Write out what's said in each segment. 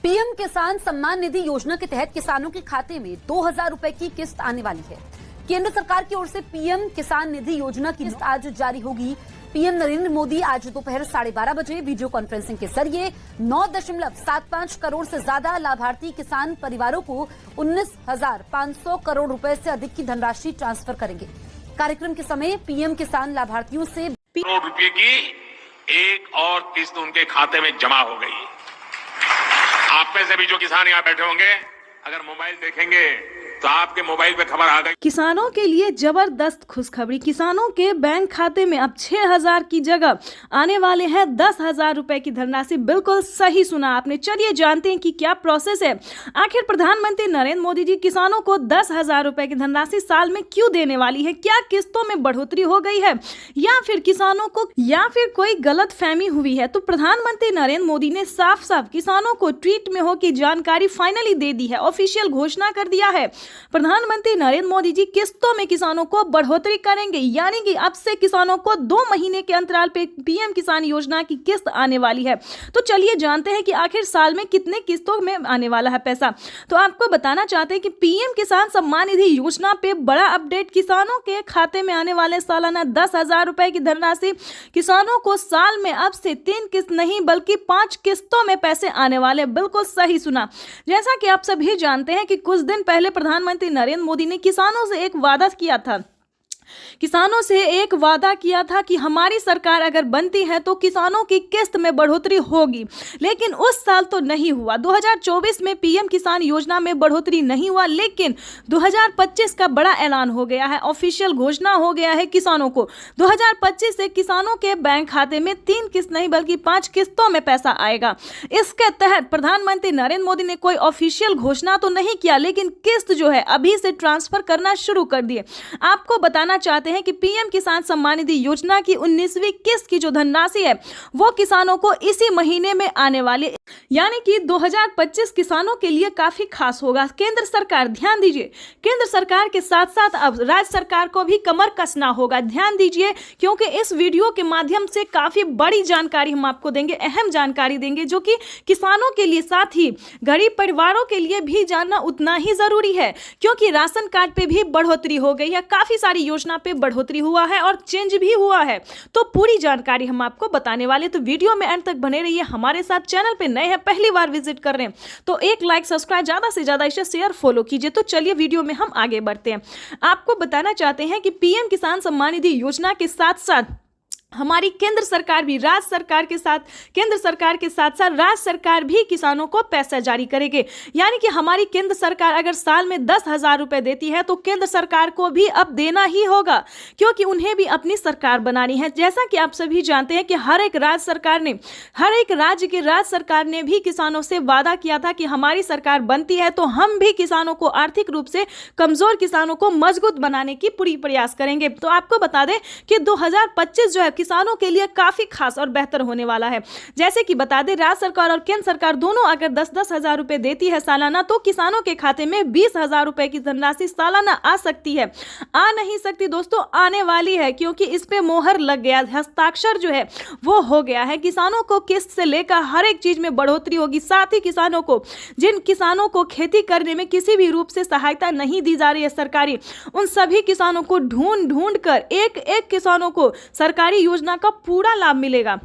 PM किसान सम्मान निधि योजना के तहत किसानों के खाते में 2000 रुपए की किस्त आने वाली है। केंद्र सरकार की ओर से पीएम किसान निधि योजना की किस्त आज जारी होगी। पीएम नरेंद्र मोदी आज दोपहर 12:30 बजे वीडियो कॉन्फ्रेंसिंग के जरिए 9.75 करोड़ से ज्यादा लाभार्थी किसान परिवारों को 19,500 करोड़ रुपए से अधिक की धनराशि ट्रांसफर करेंगे। कार्यक्रम के समय पीएम किसान लाभार्थियों से करोड़ रुपए की एक और किस्त उनके खाते में जमा हो गई। आप में से भी जो किसान यहाँ बैठे होंगे, अगर मोबाइल देखेंगे तो आपके मोबाइल पे खबर आ गई। किसानों के लिए जबरदस्त खुशखबरी। किसानों के बैंक खाते में अब 6,000 की जगह आने वाले हैं 10,000 रुपए की धनराशि। बिल्कुल सही सुना आपने। चलिए जानते हैं कि क्या प्रोसेस है। आखिर प्रधानमंत्री नरेंद्र मोदी जी किसानों को 10,000 रुपए की धनराशि साल में क्यों देने वाली है? क्या किस्तों में बढ़ोतरी हो गई है या फिर किसानों को कोई गलत फहमी हुई है? तो प्रधानमंत्री नरेंद्र मोदी ने साफ साफ किसानों को ट्वीट में होकर जानकारी फाइनली दे दी है, ऑफिशियल घोषणा कर दिया है। प्रधानमंत्री नरेंद्र मोदी जी किस्तों में किसानों को बढ़ोतरी करेंगे, यानी कि अब से किसानों को 2 महीने के अंतराल पे पीएम किसान योजना की किस्त आने वाली है। तो चलिए जानते हैं कि आखिर साल में कितने किस्तों में आने वाला है पैसा। तो आपको बताना चाहते हैं कि पीएम किसान सम्मान निधि योजना पे बड़ा अपडेट। किसानों के खाते में आने वाले सालाना 10,000 रुपए की धनराशि किसानों को साल में अब से 3 किस्त नहीं बल्कि 5 किस्तों में पैसे आने वाले। बिल्कुल सही सुना। जैसा कि आप सभी जानते हैं कि कुछ दिन पहले प्रधानमंत्री नरेंद्र मोदी ने किसानों से एक वादा किया था कि हमारी सरकार अगर बनती है तो किसानों की किस्त में बढ़ोतरी होगी, लेकिन उस साल तो नहीं हुआ। 2024 में पीएम किसान योजना में बढ़ोतरी नहीं हुआ, लेकिन 2025 का बड़ा ऐलान हो गया है, ऑफिशियल घोषणा हो गया है किसानों को। 2025 से किसानों के बैंक खाते में 3 किस्त नहीं बल्कि 5 किस्तों में पैसा आएगा। इसके तहत प्रधानमंत्री नरेंद्र मोदी ने कोई ऑफिशियल घोषणा तो नहीं किया, लेकिन किस्त जो है अभी से ट्रांसफर करना शुरू कर दिए। आपको बताना चाहते हैं कि पीएम किसान सम्मान निधि योजना की 19वीं किस्त की जो धनराशि है वो किसानों को इसी महीने में आने वाली, यानी कि 2025 किसानों के लिए काफी खास होगा। केंद्र सरकार, ध्यान दीजिए, केंद्र सरकार के साथ साथ अब राज्य सरकार को भी कमर कसना होगा। ध्यान दीजिए, क्योंकि इस वीडियो के माध्यम से काफी बड़ी जानकारी हम आपको देंगे, अहम जानकारी देंगे, जो कि किसानों के लिए साथ ही गरीब परिवारों के लिए भी जानना उतना ही जरूरी है, क्योंकि राशन कार्ड पे भी बढ़ोतरी हो गई है, काफी सारी योजना पे बढ़ोतरी हुआ है और चेंज भी हुआ है। तो पूरी जानकारी हम आपको बताने वाले, तो वीडियो में अंत तक बने रहिए हमारे साथ। चैनल पे नए हैं, पहली बार विजिट कर रहे हैं तो एक लाइक, सब्सक्राइब, ज्यादा से ज्यादा इसे शेयर, फॉलो कीजिए। तो चलिए वीडियो में हम आगे बढ़ते हैं। आपको बताना चाहते हैं कि पीएम किसान सम्मान निधि योजना के साथ साथ हमारी केंद्र सरकार भी केंद्र सरकार के साथ साथ राज्य सरकार भी किसानों को पैसा जारी करेंगे। यानी कि हमारी केंद्र सरकार अगर साल में 10,000 रुपए देती है तो केंद्र सरकार को भी अब देना ही होगा, क्योंकि उन्हें भी अपनी सरकार बनानी है। जैसा कि आप सभी जानते हैं कि हर एक राज्य सरकार ने भी किसानों से वादा किया था कि हमारी सरकार बनती है तो हम भी किसानों को, आर्थिक रूप से कमजोर किसानों को मजबूत बनाने की पूरी प्रयास करेंगे। तो आपको बता दें कि 2025 जो है किसानों के लिए काफी खास और बेहतर होने वाला है। जैसे कि बता दें, राज्य सरकार और केंद्र सरकार दोनों अगर 10-10 हजार रुपए देती है सालाना, तो किसानों के खाते में 20,000 रुपए की धनराशि सालाना आ सकती है। आ नहीं सकती दोस्तों, आने वाली है, क्योंकि इस पे मोहर लग गया, हस्ताक्षर जो है वो हो गया है। किसानों को किस्त से लेकर हर एक चीज में बढ़ोतरी होगी। साथ ही किसानों को, जिन किसानों को खेती करने में किसी भी रूप से सहायता नहीं दी जा रही है सरकारी, उन सभी किसानों को ढूंढ कर एक किसानों को सरकारी योजना का पूरा लाभ मिलेगा।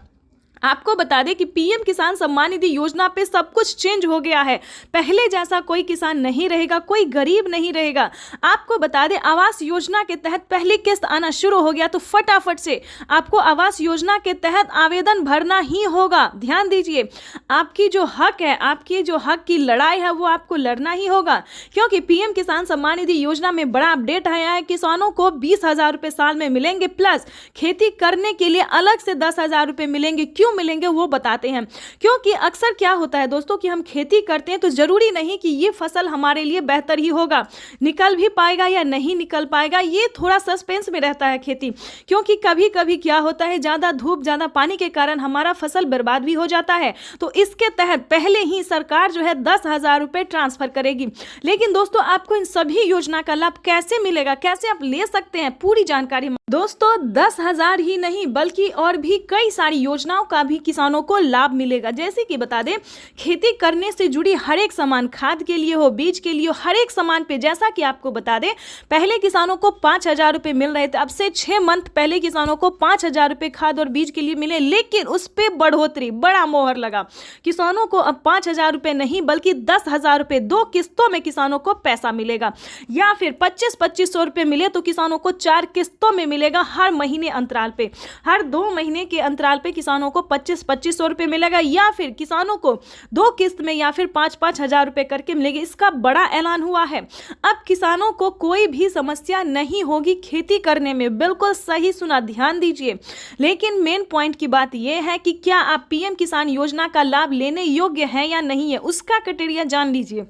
आपको बता दें कि पीएम किसान सम्मान निधि योजना पे सब कुछ चेंज हो गया है। पहले जैसा कोई किसान नहीं रहेगा, कोई गरीब नहीं रहेगा। आपको बता दें, आवास योजना के तहत पहली किस्त आना शुरू हो गया, तो फटाफट से आपको आवास योजना के तहत आवेदन भरना ही होगा। ध्यान दीजिए, आपकी जो हक है, आपकी जो हक की लड़ाई है वो आपको लड़ना ही होगा, क्योंकि पीएम किसान सम्मान निधि योजना में बड़ा अपडेट आया है। किसानों को 20,000 रुपए साल में मिलेंगे, प्लस खेती करने के लिए अलग से 10,000 रुपए मिलेंगे। क्यों मिलेंगे वो बताते हैं, क्योंकि अक्सर क्या होता है दोस्तों कि हम खेती करते हैं तो जरूरी नहीं कि ये फसल हमारे लिए बेहतर ही होगा, निकल भी पाएगा या नहीं निकल पाएगा, ये थोड़ा सस्पेंस में रहता है खेती। क्योंकि कभी कभी क्या होता है, ज्यादा धूप, ज्यादा पानी के कारण हमारा फसल बर्बाद भी हो जाता है। तो इसके तहत पहले ही सरकार जो है 10,000 रुपए ट्रांसफर करेगी। लेकिन दोस्तों, आपको इन सभी योजना का लाभ कैसे मिलेगा, कैसे आप ले सकते हैं, पूरी जानकारी दोस्तों 10,000 ही नहीं बल्कि और भी कई सारी योजनाओं का का भी किसानों को लाभ मिलेगा। जैसे कि बता दें, खेती करने से जुड़ी हर एक सामान, खाद के लिए हो, बीज के लिए हो, हर एक सामान पे, जैसा कि आपको बता दें, पहले किसानों को 5,000 रुपये मिल रहे थे। अब से 6 मंथ पहले किसानों को 5,000 रुपये खाद और बीज के लिए मिले, लेकिन उस पर बढ़ोतरी, बड़ा मोहर लगा। किसानों को अब 5,000 रुपये नहीं बल्कि 10,000 रुपये 2 किस्तों में किसानों को पैसा मिलेगा, या फिर 25-2500 रुपये मिले तो किसानों को 4 किस्तों में मिलेगा। हर महीने अंतराल पे, हर 2 महीने के अंतराल पे किसानों को 25-2500 रुपये मिलेगा, या फिर किसानों को 2 किस्त में या फिर 5-5 हजार रुपये करके मिलेगी। इसका बड़ा ऐलान हुआ है। अब किसानों को कोई भी समस्या नहीं होगी खेती करने में। बिल्कुल सही सुना, ध्यान दीजिए। लेकिन मेन पॉइंट की बात यह है कि क्या आप पीएम किसान योजना का लाभ लेने योग्य हैं या नहीं है, उसका क्राइटेरिया जान लीजिए।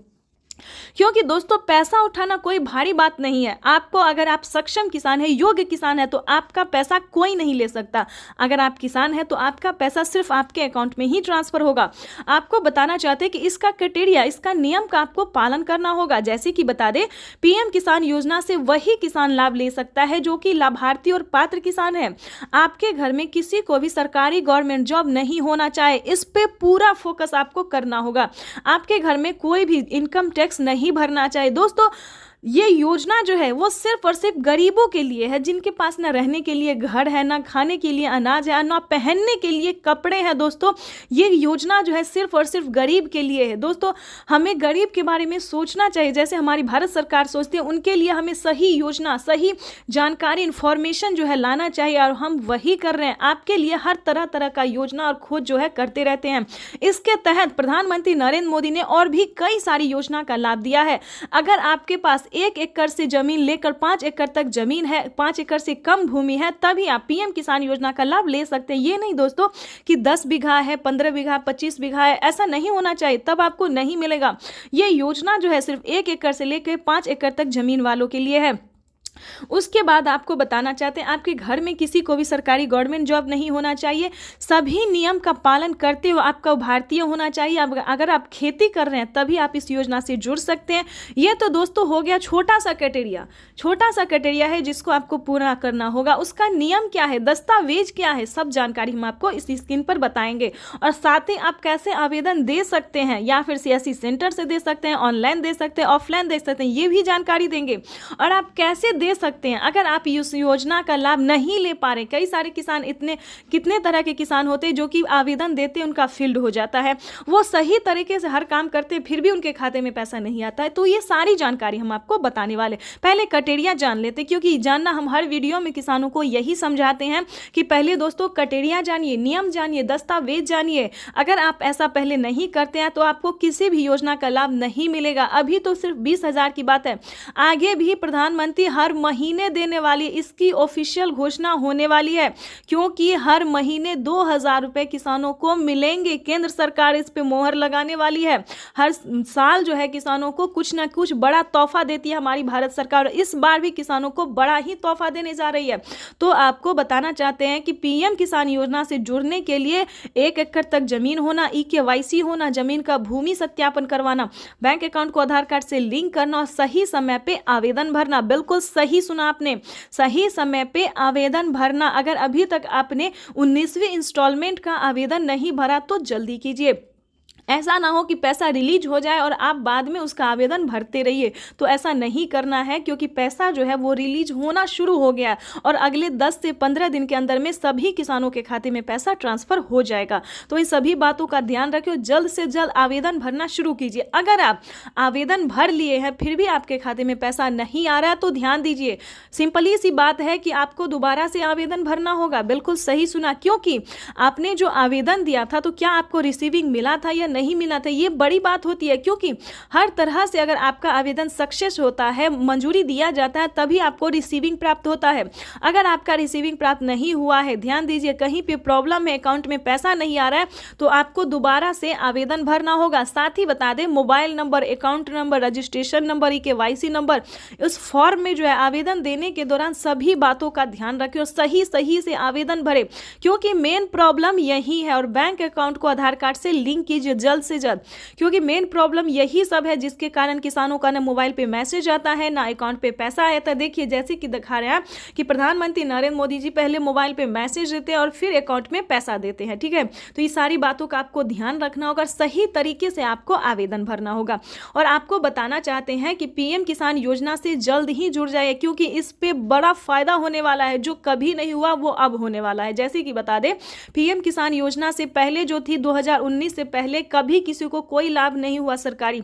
क्योंकि दोस्तों, पैसा उठाना कोई भारी बात नहीं है। आपको, अगर आप सक्षम किसान है, योग्य किसान है, तो आपका पैसा कोई नहीं ले सकता। अगर आप किसान है तो आपका पैसा सिर्फ आपके अकाउंट में ही ट्रांसफर होगा। आपको बताना चाहते हैं कि इसका क्राइटेरिया, इसका नियम का आपको पालन करना होगा। जैसे कि बता दें, पीएम किसान योजना से वही किसान लाभ ले सकता है जो कि लाभार्थी और पात्र किसान है। आपके घर में किसी को भी सरकारी गवर्नमेंट जॉब नहीं होना चाहिए, इस पे पूरा फोकस आपको करना होगा। आपके घर में कोई भी इनकम टैक्स नहीं भरना चाहिए। दोस्तों, ये योजना जो है वो सिर्फ और सिर्फ गरीबों के लिए है, जिनके पास ना रहने के लिए घर है, ना खाने के लिए अनाज है, ना पहनने के लिए कपड़े हैं। दोस्तों, ये योजना जो है सिर्फ और सिर्फ गरीब के लिए है। दोस्तों, हमें गरीब के बारे में सोचना चाहिए, जैसे हमारी भारत सरकार सोचती है। उनके लिए हमें सही योजना, सही जानकारी, इंफॉर्मेशन जो है लाना चाहिए, और हम वही कर रहे हैं। आपके लिए हर तरह तरह का योजना और खोज जो है करते रहते हैं। इसके तहत प्रधानमंत्री नरेंद्र मोदी ने और भी कई सारी योजना का लाभ दिया है। अगर आपके पास 1 एकड़ से जमीन लेकर 5 एकड़ तक जमीन है, 5 एकड़ से कम भूमि है, तभी आप पीएम किसान योजना का लाभ ले सकते हैं। ये नहीं दोस्तों कि 10 बीघा है, 15 बीघा, 25 बीघा है, ऐसा नहीं होना चाहिए, तब आपको नहीं मिलेगा। ये योजना जो है सिर्फ 1 एकड़ से लेकर 5 एकड़ तक जमीन वालों के लिए है। उसके बाद आपको बताना चाहते हैं, आपके घर में किसी को भी सरकारी गवर्नमेंट जॉब नहीं होना चाहिए। सभी नियम का पालन करते हुए आपका भारतीय होना चाहिए। अगर आप खेती कर रहे हैं तभी आप इस योजना से जुड़ सकते हैं। ये तो दोस्तों हो गया छोटा सा क्राइटेरिया है जिसको आपको पूरा करना होगा। उसका नियम क्या है, दस्तावेज क्या है, सब जानकारी हम आपको इस स्क्रीन पर बताएंगे। और साथ ही आप कैसे आवेदन दे सकते हैं, या फिर सीएससी सेंटर से दे सकते हैं, ऑनलाइन दे सकते हैं, ऑफलाइन दे सकते हैं, ये भी जानकारी देंगे। और आप कैसे दे सकते हैं अगर आप इस योजना का लाभ नहीं ले पा रहे। कई सारे किसान, कितने तरह के किसान होते हैं जो कि आवेदन देते हैं, उनका फील्ड हो जाता है, वो सही तरीके से हर काम करते हैं, फिर भी उनके खाते में पैसा नहीं आता है। तो ये सारी जानकारी हम आपको बताने वाले। पहले क्राइटेरिया जान लेते, क्योंकि जानना, हम हर वीडियो में किसानों को यही समझाते हैं कि पहले दोस्तों क्राइटेरिया जानिए, नियम जानिए, दस्तावेज जानिए। अगर आप ऐसा पहले नहीं करते हैं तो आपको किसी भी योजना का लाभ नहीं मिलेगा। अभी तो सिर्फ 20,000 की बात है, आगे भी प्रधानमंत्री हर महीने देने वाली, इसकी ऑफिशियल घोषणा होने वाली है, क्योंकि हर महीने 2,000 रुपए किसानों को मिलेंगे। केंद्र सरकार इस पे मोहर लगाने वाली है। हर साल जो है किसानों को कुछ ना कुछ बड़ा तोहफा देती है हमारी भारत सरकार, इस बार भी किसानों को बड़ा ही तोहफा देने जा रही है। तो आपको बताना चाहते हैं कि पीएम किसान योजना से जुड़ने के लिए 1 एकड़ तक जमीन होना, EKYC होना, जमीन का भूमि सत्यापन करवाना, बैंक अकाउंट को आधार कार्ड से लिंक करना और सही समय पे आवेदन भरना। बिल्कुल सही सुना आपने, सही समय पे आवेदन भरना। अगर अभी तक आपने 19वीं इंस्टॉलमेंट का आवेदन नहीं भरा तो जल्दी कीजिए। ऐसा ना हो कि पैसा रिलीज हो जाए और आप बाद में उसका आवेदन भरते रहिए, तो ऐसा नहीं करना है, क्योंकि पैसा जो है वो रिलीज होना शुरू हो गया और अगले 10 से 15 दिन के अंदर में सभी किसानों के खाते में पैसा ट्रांसफर हो जाएगा। तो इन सभी बातों का ध्यान रखिए, जल्द से जल्द आवेदन भरना शुरू कीजिए। अगर आप आवेदन भर लिए हैं फिर भी आपके खाते में पैसा नहीं आ रहा है तो ध्यान दीजिए, सिंपली सी बात है कि आपको दोबारा से आवेदन भरना होगा। बिल्कुल सही सुना, क्योंकि आपने जो आवेदन दिया था तो क्या आपको रिसीविंग मिला था या नहीं मिला था, ये बड़ी बात होती है। क्योंकि हर तरह से अगर आपका आवेदन सक्सेस होता है, मंजूरी दिया जाता है, तभी आपको रिसीविंग प्राप्त होता है। अगर आपका रिसीविंग प्राप्त नहीं हुआ है, ध्यान दीजिए, कहीं पे प्रॉब्लम है, अकाउंट में पैसा नहीं आ रहा है, तो आपको दोबारा से आवेदन भरना होगा। साथ ही बता दें, mobile number, account number, registration number, EKYC number, उस फॉर्म में जो है आवेदन देने के दौरान सभी बातों का ध्यान रखें और सही से आवेदन भरे, क्योंकि मेन प्रॉब्लम यही है। और बैंक अकाउंट को आधार कार्ड से लिंक कीजिए, जल्द से जल्द, क्योंकि मेन प्रॉब्लम यही सब है जिसके कारण किसानों का ना मोबाइल पे मैसेज आता है ना अकाउंट पे पैसा आता है। देखिए जैसे कि दिखा रहे हैं कि प्रधानमंत्री नरेंद्र मोदी जी पहले मोबाइल पे मैसेज देते हैं और फिर अकाउंट में पैसा देते हैं। ठीक है, तो ये सारी बातों का आपको ध्यान रखना होगा, सही तरीके से आपको आवेदन भरना होगा। और आपको बताना चाहते हैं कि पीएम किसान योजना से जल्द ही जुड़ जाए, क्योंकि इस पे बड़ा फायदा होने वाला है, जो कभी नहीं हुआ वो अब होने वाला है। जैसे कि बता दें, पीएम किसान योजना से पहले जो थी 2019 से पहले कभी किसी को कोई लाभ नहीं हुआ सरकारी,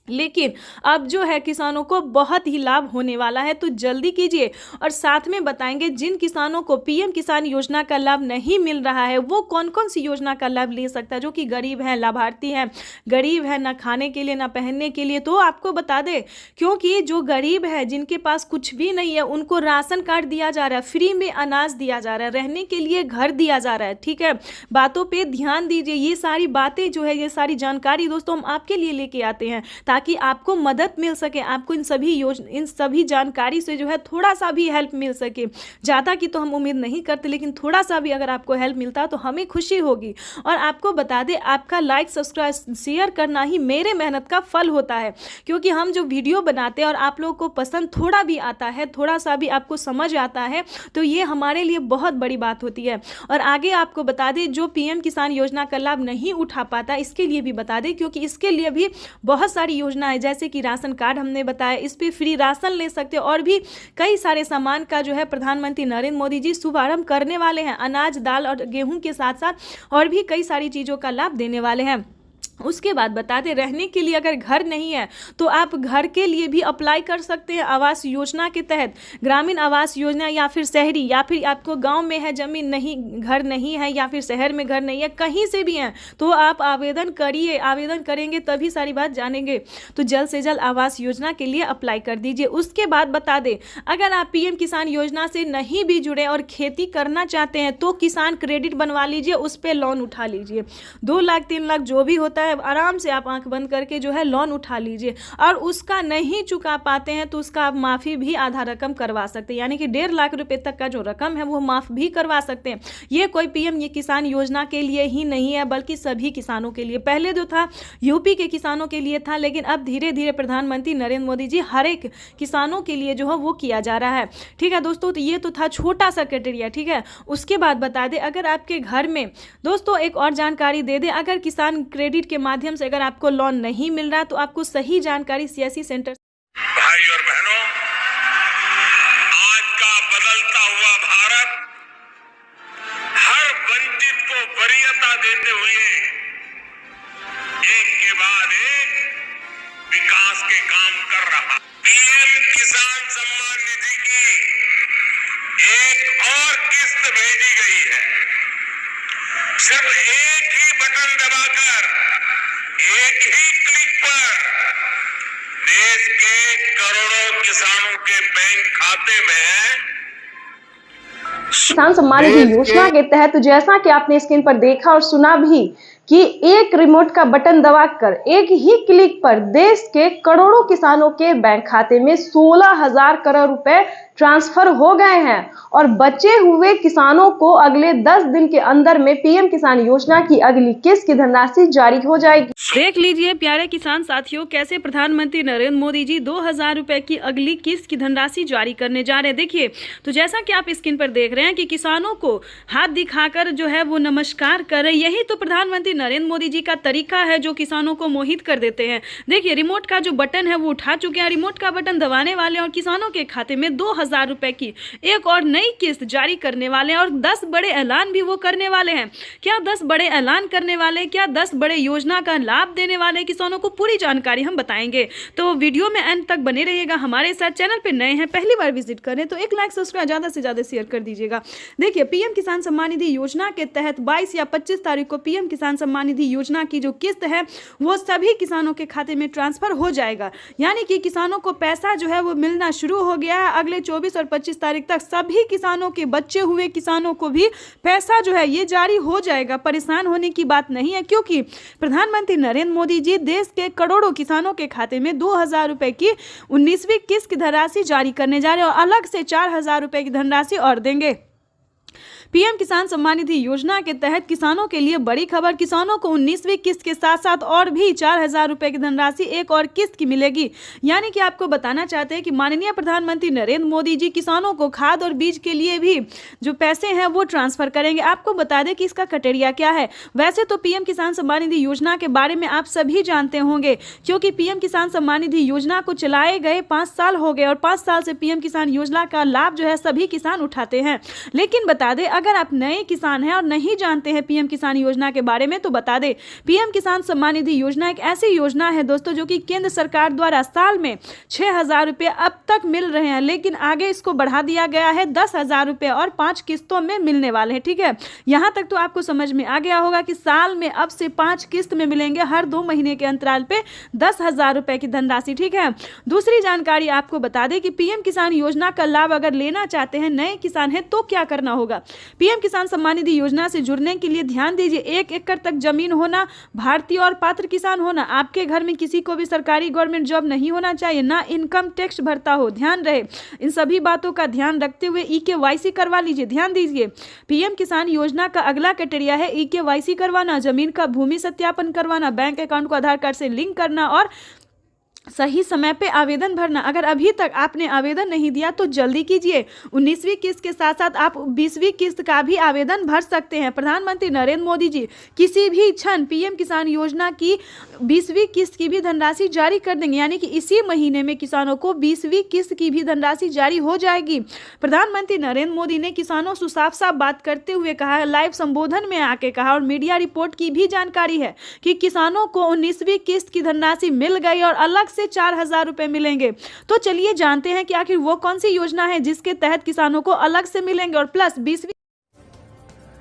लेकिन अब जो है किसानों को बहुत ही लाभ होने वाला है। तो जल्दी कीजिए। और साथ में बताएंगे जिन किसानों को पीएम किसान योजना का लाभ नहीं मिल रहा है वो कौन कौन सी योजना का लाभ ले सकता है, जो कि गरीब हैं, लाभार्थी हैं, गरीब है ना खाने के लिए ना पहनने के लिए। तो आपको बता दें, क्योंकि जो गरीब है जिनके पास कुछ भी नहीं है उनको राशन कार्ड दिया जा रहा है, फ्री में अनाज दिया जा रहा है, रहने के लिए घर दिया जा रहा है। ठीक है, बातों पर ध्यान दीजिए। ये सारी बातें जो है, ये सारी जानकारी दोस्तों हम आपके लिए लेके आते हैं ताकि आपको मदद मिल सके, आपको इन सभी जानकारी से जो है थोड़ा सा भी हेल्प मिल सके। ज़्यादा की तो हम उम्मीद नहीं करते, लेकिन थोड़ा सा भी अगर आपको हेल्प मिलता है तो हमें खुशी होगी। और आपको बता दें, आपका लाइक सब्सक्राइब शेयर करना ही मेरे मेहनत का फल होता है, क्योंकि हम जो वीडियो बनाते हैं और आप लोगों को पसंद थोड़ा भी आता है, थोड़ा सा भी आपको समझ आता है, तो ये हमारे लिए बहुत बड़ी बात होती है। और आगे आपको बता दें, जो पीएम किसान योजना का लाभ नहीं उठा पाता इसके लिए भी बता दें, क्योंकि इसके लिए भी बहुत सारी योजना है, जैसे कि राशन कार्ड हमने बताया, इस पे फ्री राशन ले सकते हो, और भी कई सारे सामान का जो है प्रधानमंत्री नरेंद्र मोदी जी शुभारंभ करने वाले हैं। अनाज, दाल और गेहूं के साथ साथ और भी कई सारी चीज़ों का लाभ देने वाले हैं। उसके बाद बता दें, रहने के लिए अगर घर नहीं है तो आप घर के लिए भी अप्लाई कर सकते हैं आवास योजना के तहत। ग्रामीण आवास योजना, या फिर शहरी, या फिर आपको गांव में है ज़मीन नहीं, घर नहीं है, या फिर शहर में घर नहीं है, कहीं से भी हैं तो आप आवेदन करिए। आवेदन करेंगे तभी सारी बात जानेंगे। तो जल्द से जल्द आवास योजना के लिए अप्लाई कर दीजिए। उसके बाद बता दें, अगर आप पीएम किसान योजना से नहीं भी जुड़े और खेती करना चाहते हैं तो किसान क्रेडिट बनवा लीजिए, उस पर लोन उठा लीजिए। 2 लाख 3 लाख जो भी होता है आराम से आप आंख बंद करके जो है लोन उठा लीजिए। और उसका नहीं चुका पाते हैं तो उसका आप माफ़ी भी आधा रकम करवा सकते हैं, यानी कि 1.5 लाख रुपए तक का जो रकम है वो माफ़ भी करवा सकते हैं। ये कोई पीएम किसान योजना के लिए ही नहीं है, बल्कि सभी किसानों के लिए। पहले जो था यूपी के किसानों के लिए था, लेकिन अब धीरे धीरे प्रधानमंत्री नरेंद्र मोदी जी हर एक किसानों के लिए जो है वो किया जा रहा है। ठीक है दोस्तों, तो ये तो था छोटा सा क्राइटेरिया। ठीक है, उसके बाद बता दें, अगर आपके घर में दोस्तों एक और जानकारी दे दें, अगर किसान क्रेडिट के माध्यम से अगर आपको लोन नहीं मिल रहा तो आपको सही जानकारी सीएससी सेंटर। भाई और बहनों, आज का बदलता हुआ भारत हर वंचित को वरीयता देते हुए एक के बाद एक विकास के काम कर रहा। पीएम किसान सम्मान निधि की एक और किस्त भेजी गई है। सिर्फ एक ही बटन दबाकर, एक ही क्लिक पर देश के करोड़ों किसानों के बैंक खाते में किसान सम्मान निधि योजना के तहत जैसा कि आपने स्क्रीन पर देखा और सुना भी कि एक रिमोट का बटन दबाकर एक ही क्लिक पर देश के करोड़ों किसानों के बैंक खाते में 16,000 करोड़ रुपए ट्रांसफर हो गए हैं। और बचे हुए किसानों को अगले 10 दिन के अंदर में पीएम किसान योजना की अगली किस्त की धनराशि जारी हो जाएगी। देख लीजिए प्यारे किसान साथियों, कैसे प्रधानमंत्री नरेंद्र मोदी जी 2,000 रुपए की अगली किस्त की धनराशि जारी करने जा रहे हैं। देखिए, तो जैसा कि आप स्क्रीन पर देख रहे हैं कि किसानों को हाथ दिखाकर जो है वो नमस्कार कर रहे, यही तो प्रधानमंत्री नरेंद्र मोदी जी का तरीका है जो किसानों को मोहित कर देते हैं। देखिए, रिमोट का जो बटन है वो उठा चुके हैं, रिमोट का बटन दबाने वाले और किसानों के खाते में 2,000 रुपए की एक और नई किस्त जारी करने वाले हैं। और 10 बड़े ऐलान भी वो करने वाले हैं। क्या 10 बड़े ऐलान करने वाले, क्या 10 बड़े योजना का लाभ देने वाले किसानों को, पूरी जानकारी हम बताएंगे। तो वीडियो में अंत तक बने रहिएगा हमारे साथ। चैनल पे नए हैं, पहली बार विजिट करें तो एक लाइक सब्सक्राइब ज़्यादा से ज़्यादा शेयर कर दीजिएगा। देखिए, पीएम किसान सम्मान निधि योजना के तहत 22 या 25 तारीख को पीएम किसान सम्मान निधि योजना की जो किस्त है वो सभी किसानों के खाते में ट्रांसफर हो जाएगा। यानी कि किसानों को पैसा जो है वो मिलना शुरू हो गया है। अगले 24 और 25 तारीख तक सभी किसानों के, बचे हुए किसानों को भी पैसा जो है ये जारी हो जाएगा। परेशान होने की बात नहीं है, क्योंकि प्रधानमंत्री नरेंद्र मोदी जी देश के करोड़ों किसानों के खाते में 2,000 रुपए की 19वीं किस्त की धनराशि जारी करने जा रहे हैं और अलग से 4,000 रुपए की धनराशि और देंगे। पीएम किसान सम्मान निधि योजना के तहत किसानों के लिए बड़ी खबर। किसानों को 19वीं किस्त के साथ साथ और भी 4,000 रुपए की धनराशि एक और किस्त की मिलेगी। यानी कि आपको बताना चाहते हैं कि माननीय प्रधानमंत्री नरेंद्र मोदी जी किसानों को खाद और बीज के लिए भी जो पैसे हैं वो ट्रांसफर करेंगे। आपको बता दें कि इसका क्राइटेरिया क्या है। वैसे तो पीएम किसान सम्मान निधि योजना के बारे में आप सभी जानते होंगे, क्योंकि पीएम किसान सम्मान निधि योजना को चलाए गए 5 साल हो गए और 5 साल से पीएम किसान योजना का लाभ जो है सभी किसान उठाते हैं। लेकिन बता दें, अगर आप नए किसान हैं और नहीं जानते हैं पीएम किसान योजना के बारे में, तो बता दें पीएम किसान सम्मान निधि योजना एक ऐसी योजना है दोस्तों जो कि केंद्र सरकार द्वारा साल में 6,000 रुपये अब तक मिल रहे हैं, लेकिन आगे इसको बढ़ा दिया गया है 10,000 रुपये और 5 किस्तों में मिलने वाले हैं। ठीक है, यहां तक तो आपको समझ में आ गया होगा कि साल में अब से 5 किस्त में मिलेंगे, हर 2 महीने के अंतराल पे 10,000 रुपए की धनराशि। ठीक है, दूसरी जानकारी आपको बता दें कि पीएम किसान योजना का लाभ अगर लेना चाहते हैं, नए किसान हैं, तो क्या करना होगा। पीएम किसान सम्मान निधि योजना से जुड़ने के लिए ध्यान दीजिए, 1 एकड़ तक जमीन होना, भारतीय और पात्र किसान होना, आपके घर में किसी को भी सरकारी गवर्नमेंट जॉब नहीं होना चाहिए, ना इनकम टैक्स भरता हो। ध्यान रहे, इन सभी बातों का ध्यान रखते हुए EKYC करवा लीजिए। ध्यान दीजिए, पीएम किसान योजना का अगला क्राइटेरिया है EKYC करवाना, जमीन का भूमि सत्यापन करवाना, बैंक अकाउंट को आधार कार्ड से लिंक करना और सही समय पे आवेदन भरना। अगर अभी तक आपने आवेदन नहीं दिया तो जल्दी कीजिए। 19वीं किस्त के साथ साथ आप 20वीं किस्त का भी आवेदन भर सकते हैं। प्रधानमंत्री नरेंद्र मोदी जी किसी भी क्षण पीएम किसान योजना की 20वीं किस्त की भी धनराशि जारी कर देंगे, यानी कि इसी महीने में किसानों को 20वीं किस्त की भी धनराशि जारी हो जाएगी। प्रधानमंत्री नरेंद्र मोदी ने किसानों से साफ साफ बात करते हुए कहा, लाइव संबोधन में आके कहा और मीडिया रिपोर्ट की भी जानकारी है कि किसानों को 19वीं किस्त की धनराशि मिल गई और अलग से 4,000 रुपए मिलेंगे। तो चलिए जानते हैं कि आखिर वो कौन सी योजना है जिसके तहत किसानों को अलग से मिलेंगे और प्लस 20वीं।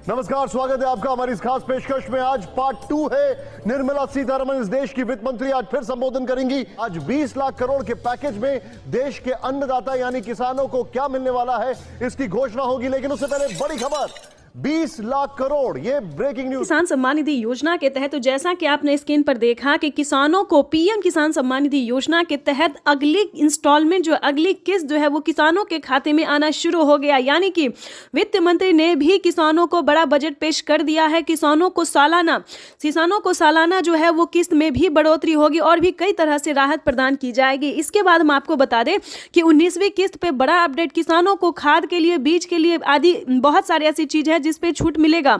नमस्कार, स्वागत है आपका हमारी इस खास पेशकश में। आज पार्ट 2 है। निर्मला सीतारमण इस देश की वित्त मंत्री आज फिर संबोधन करेंगी। आज 20 लाख करोड़ के पैकेज में देश के अन्नदाता यानी किसानों को क्या मिलने वाला है, इसकी घोषणा होगी। लेकिन उससे पहले बड़ी खबर, 20 लाख करोड़, ये ब्रेकिंग न्यूज। किसान सम्मान निधि योजना के तहत तो जैसा कि आपने स्क्रीन पर देखा कि किसानों को पीएम किसान सम्मान निधि योजना के तहत अगली इंस्टॉलमेंट जो अगली किस्त जो है वो किसानों के खाते में आना शुरू हो गया। यानी कि वित्त मंत्री ने भी किसानों को बड़ा बजट पेश कर दिया है। किसानों को सालाना जो है वो किस्त में भी बढ़ोतरी होगी और भी कई तरह से राहत प्रदान की जाएगी। इसके बाद हम आपको बता दें कि 19वीं किस्त पे बड़ा अपडेट, किसानों को खाद के लिए, बीज के लिए आदि बहुत सारी ऐसी चीजें हैं जिस पे छूट मिलेगा।